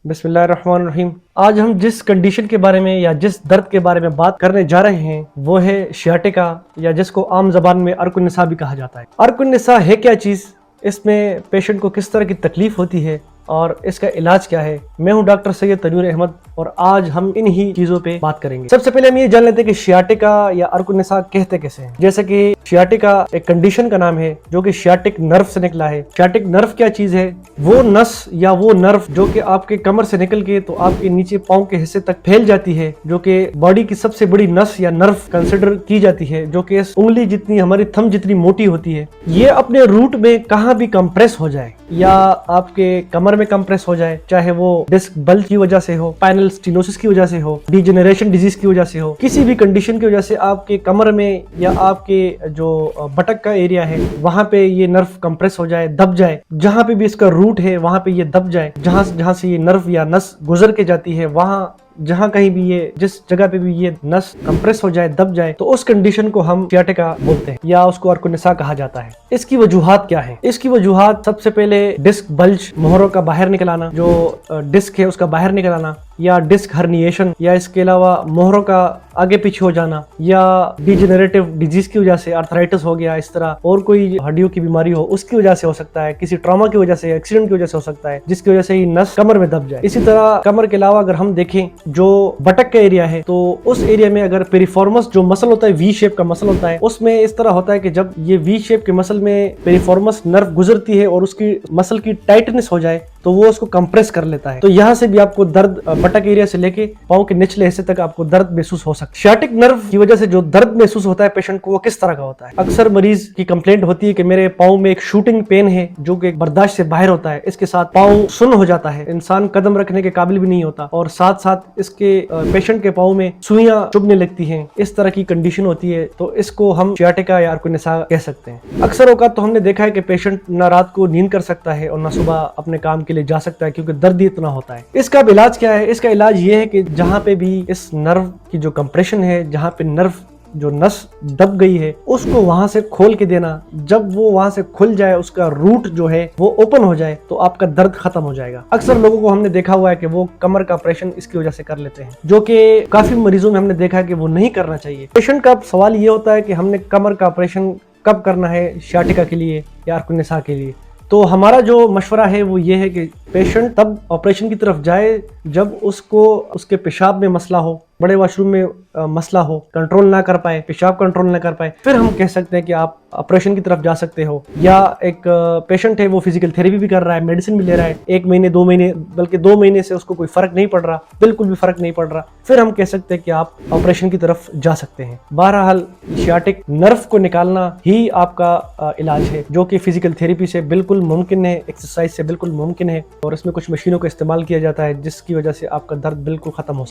बिस्मिल्लाहिर्रहमानिर्रहीम। आज हम जिस कंडीशन के बारे में या जिस दर्द के बारे में बात करने जा रहे हैं वो है शियाटिका, या जिसको आम जबान में अर्कुन्निसा भी कहा जाता है। अर्कुन्निसा है क्या चीज़, इसमें पेशेंट को किस तरह की तकलीफ होती है और इसका इलाज क्या है। मैं हूं डॉक्टर सैयद तनवीर अहमद और आज हम इन्हीं चीज़ों पे बात करेंगे। सबसे पहले हम ये जान लेते हैं कि शियाटिका या अर्कुन्निसा कहते कैसे हैं। जैसे कि शियाटिका एक कंडीशन का नाम है जो कि शियाटिक नर्व से निकला है। शियाटिक नर्व क्या चीज़ है? वो नस या वो नर्व जो कि आपके कमर से निकल के तो आपके नीचे पाँव के हिस्से तक फैल जाती है, जो कि बॉडी की सबसे बड़ी नस या नर्व कंसिडर की जाती है, जो कि उंगली जितनी, हमारी थंब जितनी मोटी होती है। ये अपने रूट में कहाँ भी कंप्रेस हो जाए या आपके कमर में कंप्रेस हो जाए, चाहे वो डिस्क बल्ज की वजह से हो, स्पाइनल स्टीनोसिस की वजह से हो, डिजेनरेशन डिजीज की वजह से हो, किसी भी कंडीशन की वजह से आपके कमर में या आपके जो बटक का एरिया है वहां पे ये नर्व कंप्रेस हो जाए, दब जाए, जहां पे भी इसका रूट है वहां पे ये दब जाए, जहां से ये नर्व या नस गुजर के जाती है, वहां जहां कहीं भी ये जिस जगह पे भी ये नस कंप्रेस हो जाए, दब जाए, तो उस कंडीशन को हम शियाटिका बोलते हैं या उसको अर्कुन्निसा कहा जाता है। इसकी वजूहात क्या है? इसकी वजूहात सबसे पहले डिस्क बल्ज, मोहरों का बाहर निकल आना, जो डिस्क है उसका बाहर निकल आना, या डिस्क हर्निएशन, या इसके अलावा मोहरों का आगे पीछे हो जाना, या डिजेनरेटिव डिजीज की वजह से आर्थराइटिस हो गया, इस तरह और कोई हड्डियों की बीमारी हो उसकी वजह से हो सकता है, किसी ट्रॉमा की वजह से, एक्सीडेंट की वजह से हो सकता है, जिसकी वजह से ये नस कमर में दब जाए। इसी तरह कमर के अलावा अगर हम देखें जो बटक का एरिया है, तो उस एरिया में अगर पेरिफॉर्मस जो मसल होता है, वी शेप का मसल होता है, उसमें इस तरह होता है कि जब ये वी शेप के मसल में पेरिफॉर्मस नर्व गुजरती है और उसकी मसल की टाइटनेस हो जाए तो वो उसको कंप्रेस कर लेता है। तो यहाँ से भी आपको दर्द, बटक एरिया से लेके पाँव के निचले हिस्से तक आपको दर्द महसूस हो सकता है। शियाटिक नर्व की वजह से जो दर्द महसूस होता है पेशेंट को, वो किस तरह का होता है? अक्सर मरीज की कंप्लेंट होती है कि मेरे पाँव में एक शूटिंग पेन है जो कि बर्दाश्त से बाहर होता है, इसके साथ पाँव सुन्न हो जाता है, इंसान कदम रखने के काबिल भी नहीं होता, और साथ साथ इसके पेशेंट के पाँव में सुइयां चुभने लगती हैं। इस तरह की कंडीशन होती है, तो इसको हम शियाटिका या अर्कुन्निसा कह सकते हैं। अक्सर औकात तो हमने देखा है कि पेशेंट ना रात को नींद कर सकता है और ना सुबह अपने काम के लिए जा सकता है, क्योंकि दर्द ही इतना होता है। इसका इलाज क्या है? इसका इलाज ये है कि जहाँ पे भी इस नर्व की जो कंप्रेशन है, जहाँ पे नर्व जो नस दब गई है, उसको वहां से खोल के देना। जब वो वहां से खुल जाए, उसका रूट जो है वो ओपन हो जाए, तो आपका दर्द खत्म हो जाएगा। अक्सर लोगों को हमने देखा हुआ है कि वो कमर का ऑपरेशन इसकी वजह से कर लेते हैं, जो कि काफी मरीजों में हमने देखा है कि वो नहीं करना चाहिए। पेशेंट का सवाल ये होता है कि हमने कमर का ऑपरेशन कब करना है, शियाटिका के लिए या अर्कुन्निसा के लिए? तो हमारा जो मशवरा है वो ये है कि पेशेंट तब ऑपरेशन की तरफ जाए जब उसको उसके पेशाब में मसला हो, बड़े वॉशरूम में मसला हो, कंट्रोल ना कर पाए, पेशाब कंट्रोल ना कर पाए, फिर हम कह सकते हैं कि आप ऑपरेशन की तरफ जा सकते हो। या एक पेशेंट है, वो फिजिकल थेरेपी भी कर रहा है, मेडिसिन भी ले रहा है, 1 महीने 2 महीने बल्कि 2 महीने से उसको कोई फर्क नहीं पड़ रहा, बिल्कुल भी फर्क नहीं पड़ रहा, फिर हम कह सकते हैं कि आप ऑपरेशन की तरफ जा सकते हैं। बहरहाल शियाटिक नर्व को निकालना ही आपका इलाज है, जो कि फिजिकल थेरेपी से बिल्कुल मुमकिन है, एक्सरसाइज से बिल्कुल मुमकिन है, और इसमें कुछ मशीनों का इस्तेमाल किया जाता है जिसकी वजह से आपका दर्द बिल्कुल खत्म हो।